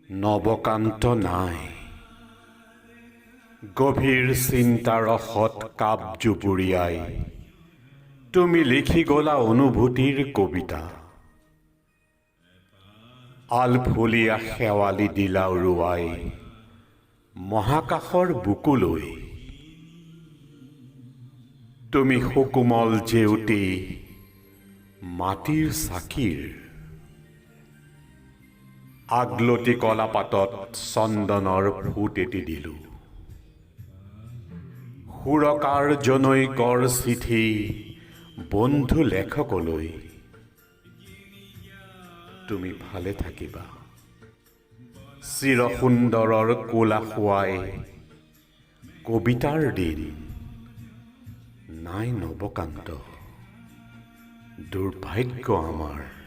নৱকান্ত নাই গভীৰ চিন্তাৰ ৰসত কাপ জুবুৰিয়াই তুমি লিখি গলা অনুভূতিৰ কবিতা আলফুলীয়া শেৱালি দিলা উৰুৱাই মহাকাশৰ বুকুলৈ তুমি সুকোমল জেউতি মাটিৰ চাকিৰ আগলতি কলাপাতত চন্দনৰ ফুট এটি দিলো সুৰকাৰ জনৈকৰ চিঠি বন্ধু লেখকলৈ তুমি ভালে থাকিবা চিৰ সুন্দৰৰ কোলা খুৱাই কবিতাৰ দিন নাই নৱকান্ত দুৰ্ভাগ্য আমাৰ